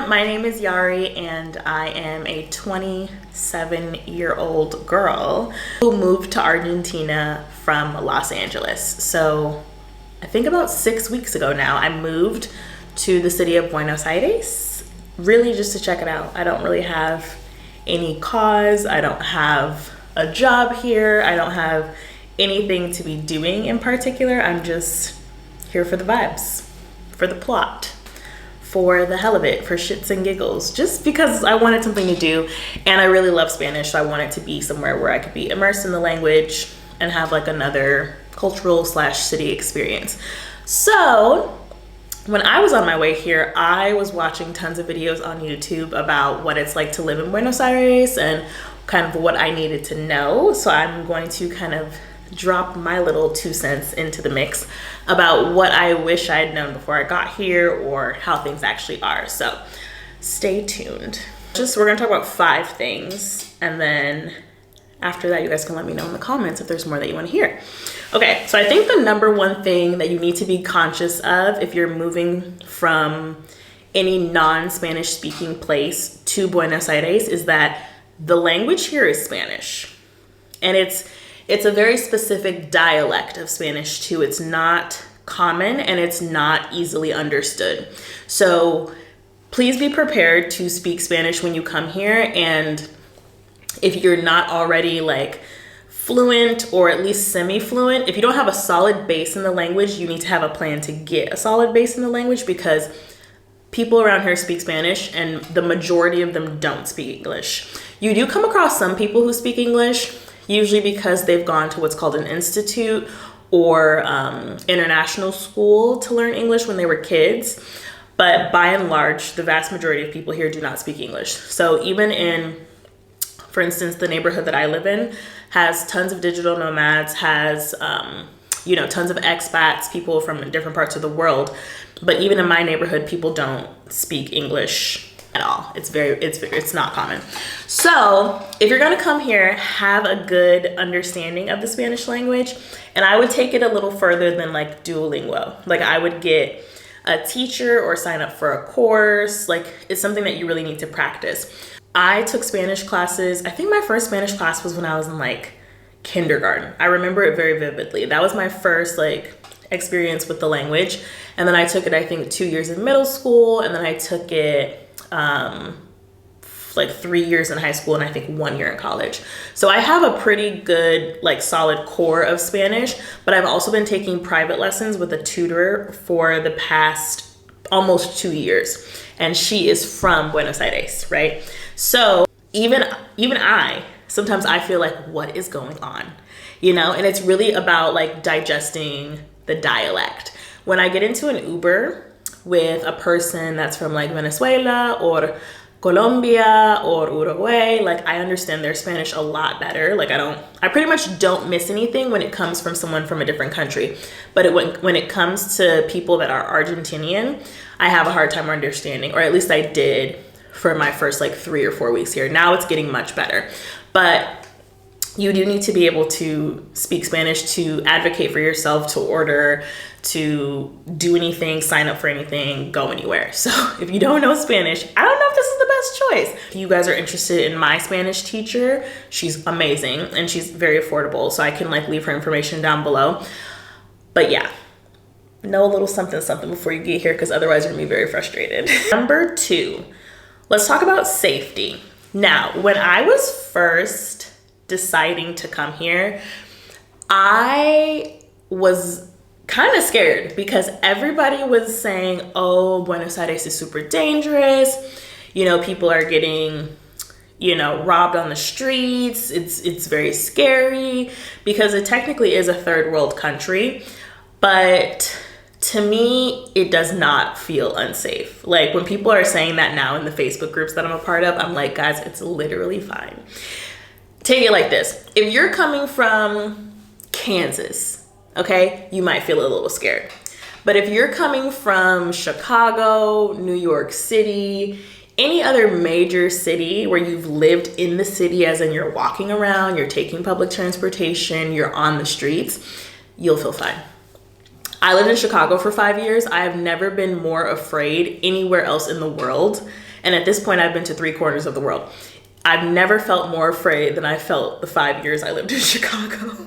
my name is Yari and I am a 27-year-old girl who moved to Argentina from Los Angeles. So I think about 6 weeks ago now, I moved to the city of Buenos Aires, really just to check it out. I don't really have any cause, I don't have a job here, I don't have anything to be doing in particular. I'm just here for the vibes, for the plot, for the hell of it, for shits and giggles, just because I wanted something to do. And I really love Spanish, so I wanted to be somewhere where I could be immersed in the language and have like another cultural / city experience. So when I was on my way here, I was watching tons of videos on YouTube about what it's like to live in Buenos Aires and kind of what I needed to know. So I'm going to kind of drop my little 2 cents into the mix about what I wish I had known before I got here or how things actually are. So stay tuned. We're gonna talk about 5 things, and then after that you guys can let me know in the comments if there's more that you want to hear. Okay, so I think the number one thing that you need to be conscious of if you're moving from any non-Spanish speaking place to Buenos Aires is that the language here is Spanish, and it's a very specific dialect of Spanish too. It's not common and it's not easily understood. So please be prepared to speak Spanish when you come here. And if you're not already like fluent or at least semi-fluent, if you don't have a solid base in the language, you need to have a plan to get a solid base in the language, because people around here speak Spanish and the majority of them don't speak English. You do come across some people who speak English, usually because they've gone to what's called an institute or international school to learn English when they were kids. But by and large, the vast majority of people here do not speak English. So even in, for instance, the neighborhood that I live in has tons of digital nomads, has tons of expats, people from different parts of the world. But even in my neighborhood, people don't speak English at all. It's not common. So if you're gonna come here, have a good understanding of the Spanish language. And I would take it a little further than like Duolingo. Like I would get a teacher or sign up for a course. Like it's something that you really need to practice. I took Spanish classes. I think my first Spanish class was when I was in like kindergarten. I remember it very vividly. That was my first like experience with the language. And then I took it, I think 2 years in middle school. And then I took it like 3 years in high school and I think 1 year in college. So I have a pretty good like solid core of Spanish, but I've also been taking private lessons with a tutor for the past almost 2 years. And she is from Buenos Aires, right? So even sometimes I feel like, what is going on? And it's really about like digesting the dialect. When I get into an Uber with a person that's from like Venezuela or Colombia or Uruguay, like I understand their Spanish a lot better. Like I pretty much don't miss anything when it comes from someone from a different country. But when it comes to people that are Argentinian, I have a hard time understanding, or at least I did for my first like 3 or 4 weeks here. Now it's getting much better. But you do need to be able to speak Spanish to advocate for yourself, to order, to do anything, sign up for anything, go anywhere. So if you don't know Spanish, I don't know if this is the best choice. If you guys are interested in my Spanish teacher, she's amazing and she's very affordable. So I can like leave her information down below. But yeah, know a little something before you get here, because otherwise you're gonna be very frustrated. Number 2, let's talk about safety. Now, when I was first deciding to come here, I was kind of scared because everybody was saying, oh, Buenos Aires is super dangerous. People are getting, robbed on the streets. It's very scary, because it technically is a third world country. But to me, it does not feel unsafe. Like when people are saying that now in the Facebook groups that I'm a part of, I'm like, guys, it's literally fine. Take it like this. If you're coming from Kansas, okay, you might feel a little scared. But if you're coming from Chicago, New York City, any other major city where you've lived in the city, as in you're walking around, you're taking public transportation, you're on the streets, you'll feel fine. I lived in Chicago for 5 years. I have never been more afraid anywhere else in the world. And at this point, I've been to 3/4 of the world. I've never felt more afraid than I felt the 5 years I lived in Chicago.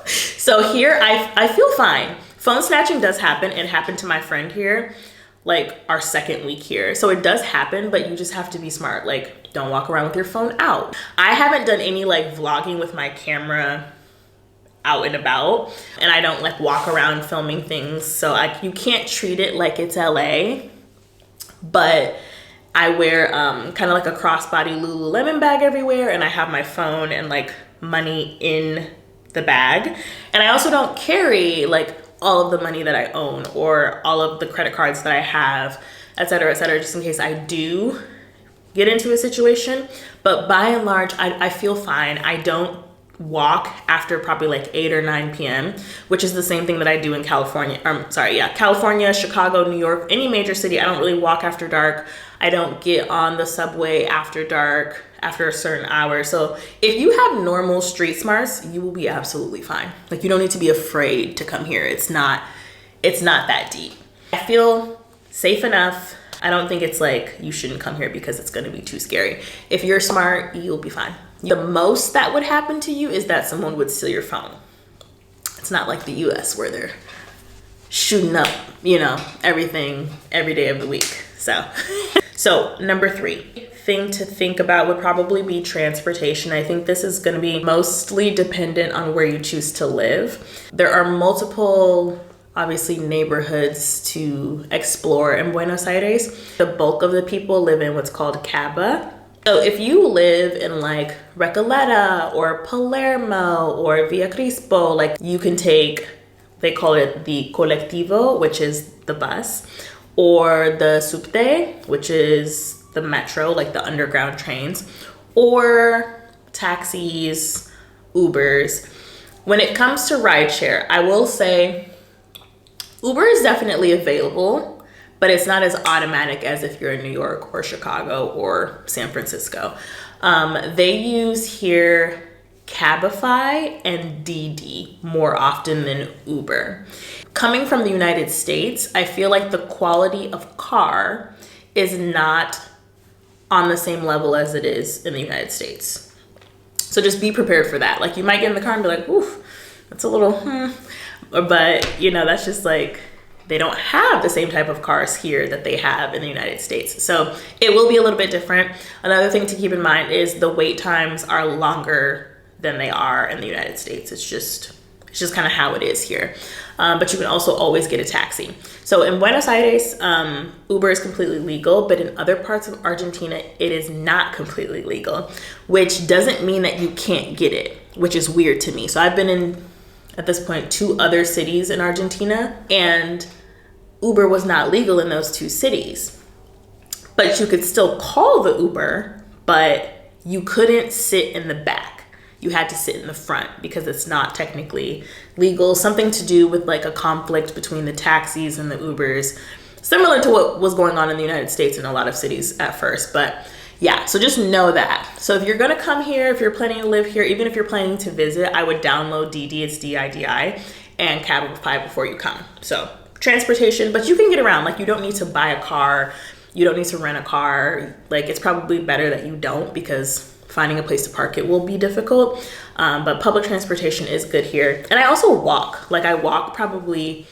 So here, I feel fine. Phone snatching does happen. It happened to my friend here, like our second week here. So it does happen, but you just have to be smart. Like, don't walk around with your phone out. I haven't done any like vlogging with my camera out and about, and I don't like walk around filming things. So you can't treat it like it's LA, but I wear kind of like a crossbody Lululemon bag everywhere, and I have my phone and like money in the bag. And I also don't carry like all of the money that I own or all of the credit cards that I have, et cetera, just in case I do get into a situation. But by and large, I feel fine. I don't walk after probably like 8 or 9 p.m., which is the same thing that I do in California. California, Chicago, New York, any major city. I don't really walk after dark. I don't get on the subway after dark, after a certain hour. So if you have normal street smarts, you will be absolutely fine. Like, you don't need to be afraid to come here. It's not that deep. I feel safe enough. I don't think it's like you shouldn't come here because it's going to be too scary. If you're smart, you'll be fine. The most that would happen to you is that someone would steal your phone. It's not like the US where they're shooting up, everything every day of the week. So number 3 thing to think about would probably be transportation. I think this is going to be mostly dependent on where you choose to live. There are multiple, obviously, neighborhoods to explore in Buenos Aires. The bulk of the people live in what's called Caba. So if you live in like Recoleta or Palermo or Via Crispo, like you can take, they call it the colectivo, which is the bus, or the subte, which is the metro, like the underground trains, or taxis, Ubers. When it comes to rideshare, I will say Uber is definitely available, but it's not as automatic as if you're in New York or Chicago or San Francisco. They use here Cabify and Didi more often than Uber. Coming from the United States, I feel like the quality of car is not on the same level as it is in the United States. So just be prepared for that. Like, you might get in the car and be like, oof, that's a little, but that's just like, they don't have the same type of cars here that they have in the United States. So it will be a little bit different. Another thing to keep in mind is the wait times are longer than they are in the United States. It's just kind of how it is here. But you can also always get a taxi. So in Buenos Aires, Uber is completely legal, but in other parts of Argentina, it is not completely legal, which doesn't mean that you can't get it, which is weird to me. So I've been in, at this point, 2 other cities in Argentina, and Uber was not legal in those 2 cities. But you could still call the Uber, but you couldn't sit in the back. You had to sit in the front because it's not technically legal. Something to do with like a conflict between the taxis and the Ubers, similar to what was going on in the United States in a lot of cities at first. But yeah, so just know that. So if you're gonna come here, if you're planning to live here, even if you're planning to visit, I would download Didi, it's DIDI, and Cabify before you come. So transportation, but you can get around. Like, you don't need to buy a car. You don't need to rent a car. Like, it's probably better that you don't, because finding a place to park it will be difficult. But public transportation is good here. And I also walk. Like, I walk probably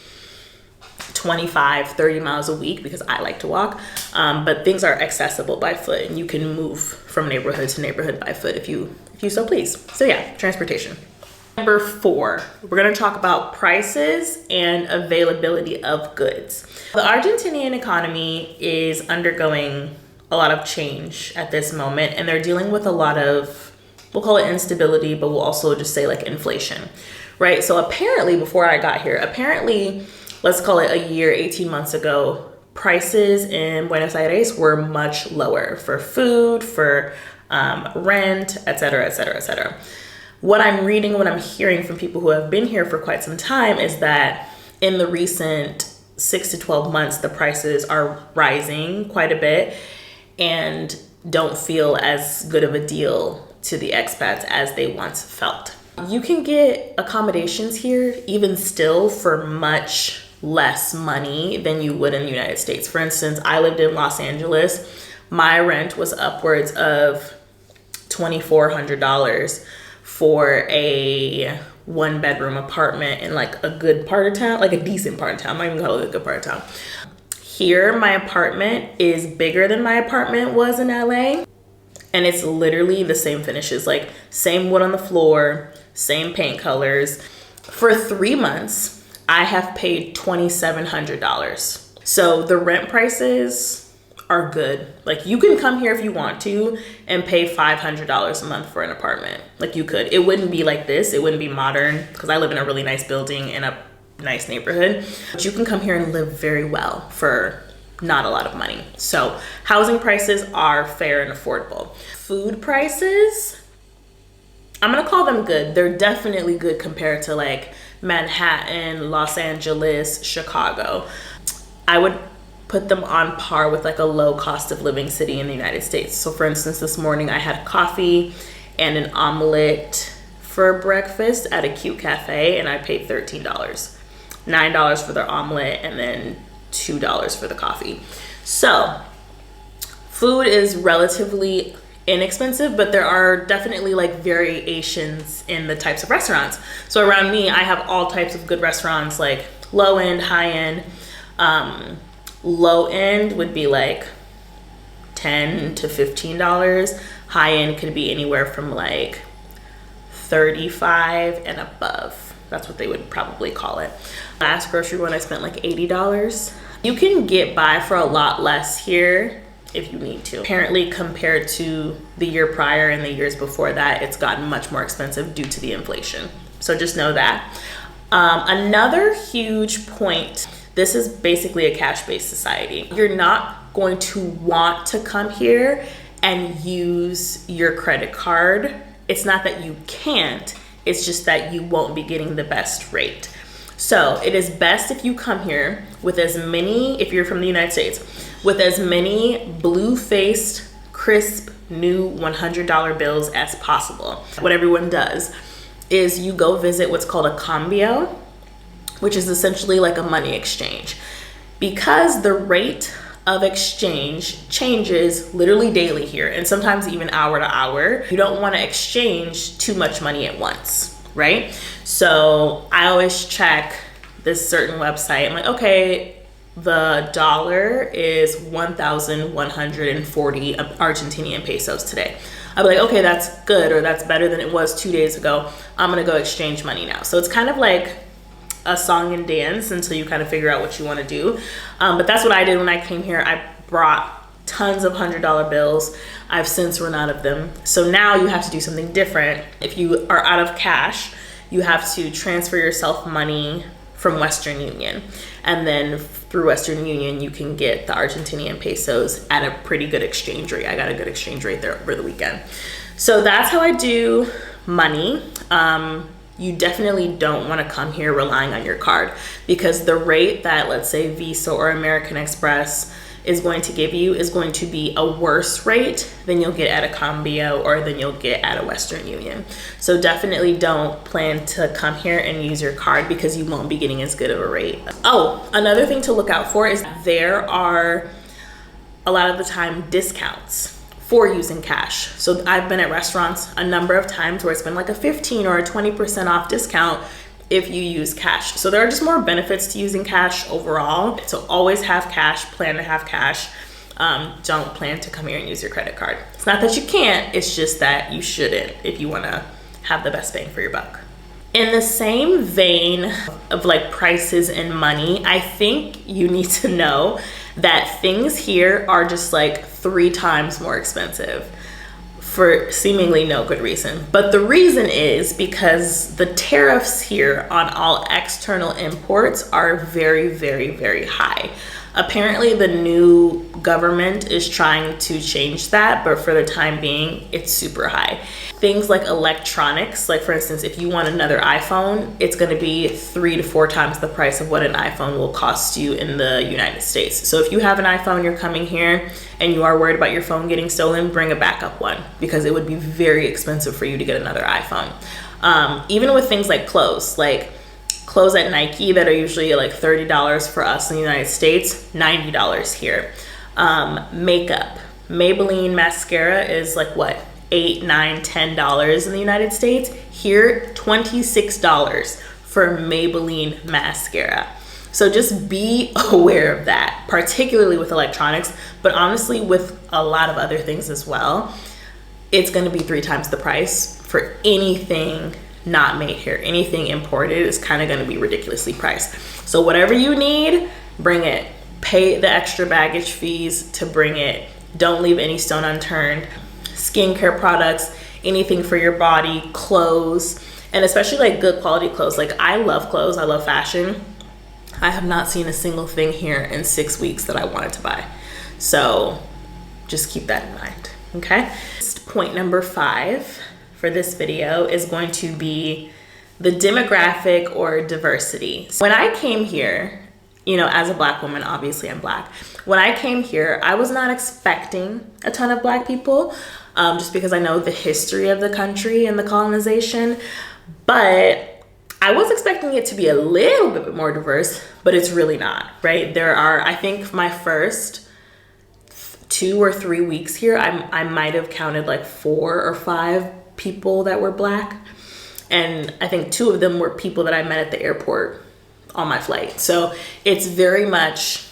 25, 30 miles a week because I like to walk. But things are accessible by foot, and you can move from neighborhood to neighborhood by foot if you so please. So yeah, transportation. Number 4, we're going to talk about prices and availability of goods. The Argentinian economy is undergoing a lot of change at this moment, and they're dealing with a lot of, we'll call it instability, but we'll also just say like inflation, right? So apparently, before I got here, let's call it a year, 18 months ago, prices in Buenos Aires were much lower for food, for rent, et cetera. What I'm reading, what I'm hearing from people who have been here for quite some time is that in the recent 6 to 12 months, the prices are rising quite a bit and don't feel as good of a deal to the expats as they once felt. You can get accommodations here even still for much less money than you would in the United States. For instance, I lived in Los Angeles. My rent was upwards of $2,400 for a 1-bedroom apartment in like a good part of town, like a decent part of town. I'm not even gonna call it a good part of town. Here, my apartment is bigger than my apartment was in LA. And it's literally the same finishes, like same wood on the floor, same paint colors. For 3 months, I have paid $2,700. So the rent prices are good. Like you can come here if you want to and pay $500 a month for an apartment. Like you could. It wouldn't be like this. It wouldn't be modern because I live in a really nice building in a nice neighborhood. But you can come here and live very well for not a lot of money. So housing prices are fair and affordable. Food prices, I'm gonna call them good. They're definitely good compared to like Manhattan, Los Angeles, Chicago. I would put them on par with like a low cost of living city in the United States. So for instance, this morning I had coffee and an omelet for breakfast at a cute cafe and I paid $13. $9 for their omelet and then $2 for the coffee. So food is relatively inexpensive, but there are definitely like variations in the types of restaurants. So around me, I have all types of good restaurants, like low end, high end. Low end would be like $10 to $15. High end could be anywhere from like $35 and above. That's what they would probably call it. Last grocery one, I spent like $80. You can get by for a lot less here if you need to. Apparently, compared to the year prior and the years before that, it's gotten much more expensive due to the inflation. So just know that. Another huge point, this is basically a cash-based society. You're not going to want to come here and use your credit card. It's not that you can't, it's just that you won't be getting the best rate. So it is best if you come here with as many, if you're from the United States, with as many blue-faced, crisp, new $100 bills as possible. What everyone does is you go visit what's called a cambio, which is essentially like a money exchange. Because the rate of exchange changes literally daily here, and sometimes even hour to hour, you don't want to exchange too much money at once, right? So I always check this certain website. I'm like, okay, the dollar is 1,140 Argentinian pesos today. I'll be like, okay, that's good, or that's better than it was 2 days ago. I'm gonna go exchange money now. So it's kind of like a song and dance until you kind of figure out what you want to do. But that's what I did when I came here. I brought tons of $100 bills. I've since run out of them. So now you have to do something different. If you are out of cash, you have to transfer yourself money from Western Union. And then through Western Union, you can get the Argentinian pesos at a pretty good exchange rate. I got a good exchange rate there over the weekend. So that's how I do money. You definitely don't want to come here relying on your card, because the rate that, let's say, Visa or American Express is going to give you is going to be a worse rate than you'll get at a cambio or than you'll get at a Western Union. So definitely don't plan to come here and use your card, because you won't be getting as good of a rate. Oh, another thing to look out for is there are a lot of the time discounts for using cash. So I've been at restaurants a number of times where it's been like a 15 or a 20% off discount if you use cash. So there are just more benefits to using cash overall. So always have cash, plan to have cash. Don't plan to come here and use your credit card. It's not that you can't, it's just that you shouldn't if you wanna have the best bang for your buck. In the same vein of like prices and money, I think you need to know that things here are just like 3 times more expensive for seemingly no good reason. But the reason is because the tariffs here on all external imports are very, very, very high. Apparently the new government is trying to change that, but for the time being, it's super high. Things like electronics, like for instance, if you want another iPhone, it's gonna be 3 to 4 times the price of what an iPhone will cost you in the United States. So if you have an iPhone, you're coming here and you are worried about your phone getting stolen, bring a backup one, because it would be very expensive for you to get another iPhone. Even with things like clothes at Nike that are usually like $30 for us in the United States, $90 here. Makeup, Maybelline mascara is like what, $8, $9, $10 in the United States. Here, $26 for Maybelline mascara. So just be aware of that, particularly with electronics, but honestly with a lot of other things as well. It's gonna be 3 times the price for anything not made here. Anything imported is kind of going to be ridiculously priced. So whatever you need, bring it. Pay the extra baggage fees to bring it. Don't leave any stone unturned. Skincare products, anything for your body, clothes, and especially like good quality clothes. Like I love clothes, I love fashion. I have not seen a single thing here in 6 weeks that I wanted to buy. So just keep that in mind, okay? Point number 5 for this video is going to be the demographic or diversity. When I came here, you know, as a Black woman, obviously I'm Black. When I came here, I was not expecting a ton of Black people, just because I know the history of the country and the colonization, but I was expecting it to be a little bit more diverse, but it's really not, right? There are, I think my first 2 or 3 weeks here, I might have counted like 4 or 5 people that were Black, and I think 2 of them were people that I met at the airport on my flight. So it's very much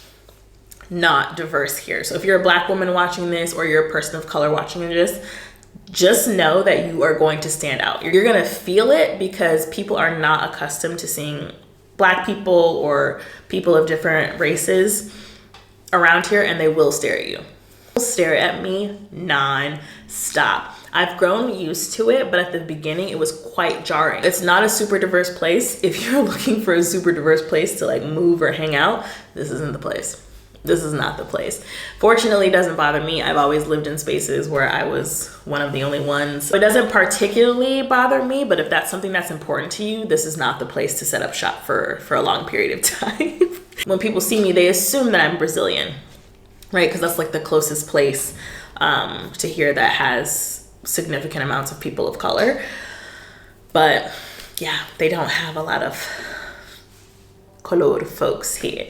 not diverse here. So if you're a Black woman watching this, or you're a person of color watching this, just know that you are going to stand out. You're going to feel it because people are not accustomed to seeing Black people or people of different races around here, and they will stare at you. They'll stare at me non-stop. I've grown used to it, but at the beginning it was quite jarring. It's not a super diverse place. If you're looking for a super diverse place to like move or hang out, this isn't the place. This is not the place. Fortunately, it doesn't bother me. I've always lived in spaces where I was one of the only ones. So it doesn't particularly bother me, but if that's something that's important to you, this is not the place to set up shop for a long period of time. When people see me, they assume that I'm Brazilian, right? Because that's like the closest place to here that has significant amounts of people of color. But yeah, they don't have a lot of colored folks here.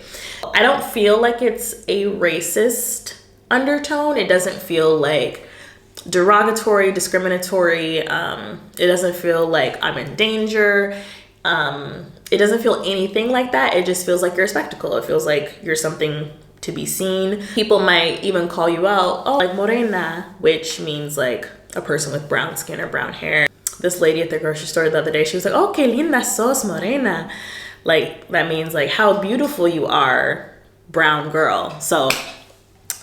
I don't feel like it's a racist undertone. It doesn't feel like derogatory, discriminatory. It doesn't feel like I'm in danger. It doesn't feel anything like that. It just feels like you're a spectacle. It feels like you're something to be seen. People might even call you out, oh, like morena, which means like a person with brown skin or brown hair. This lady at the grocery store the other day, she was like, oh, que linda sos, morena. Like, that means like how beautiful you are, brown girl. So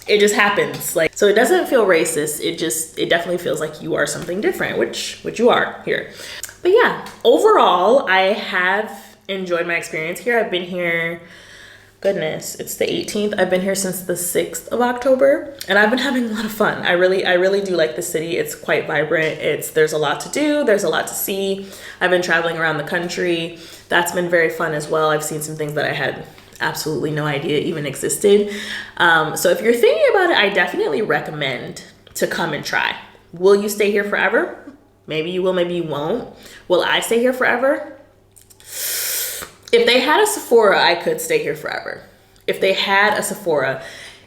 it just happens. Like, so it doesn't feel racist. It definitely feels like you are something different, which you are here. But yeah, overall, I have enjoyed my experience here. I've been here, goodness, it's the 18th. I've been here since the 6th of October, and I've been having a lot of fun. I really do like the city. It's quite vibrant. There's a lot to do. There's a lot to see. I've been traveling around the country. That's been very fun as well. I've seen some things that I had absolutely no idea even existed. So if you're thinking about it, I definitely recommend to come and try. Will you stay here forever? Maybe you will, maybe you won't. Will I stay here forever? If they had a Sephora, I could stay here forever. If they had a Sephora,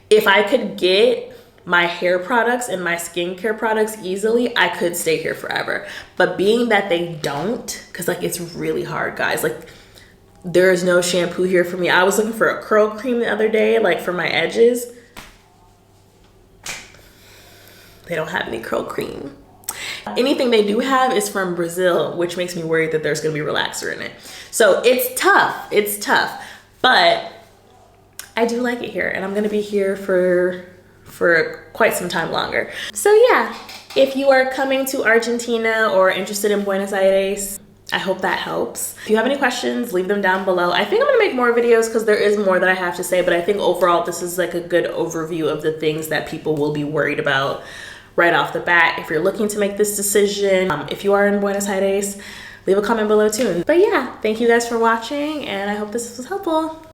if I could get my hair products and my skincare products easily, I could stay here forever. But being that they don't, because like it's really hard, guys. Like there is no shampoo here for me. I was looking for a curl cream the other day, like for my edges. They don't have any curl cream. Anything they do have is from Brazil, which makes me worried that there's gonna be relaxer in it. So it's tough, but I do like it here, and I'm gonna be here for quite some time longer. So yeah, if you are coming to Argentina or interested in Buenos Aires, I hope that helps. If you have any questions, leave them down below. I think I'm gonna make more videos because there is more that I have to say, but I think overall this is like a good overview of the things that people will be worried about right off the bat if you're looking to make this decision. If you are in Buenos Aires, leave a comment below too. But yeah, thank you guys for watching, and I hope this was helpful.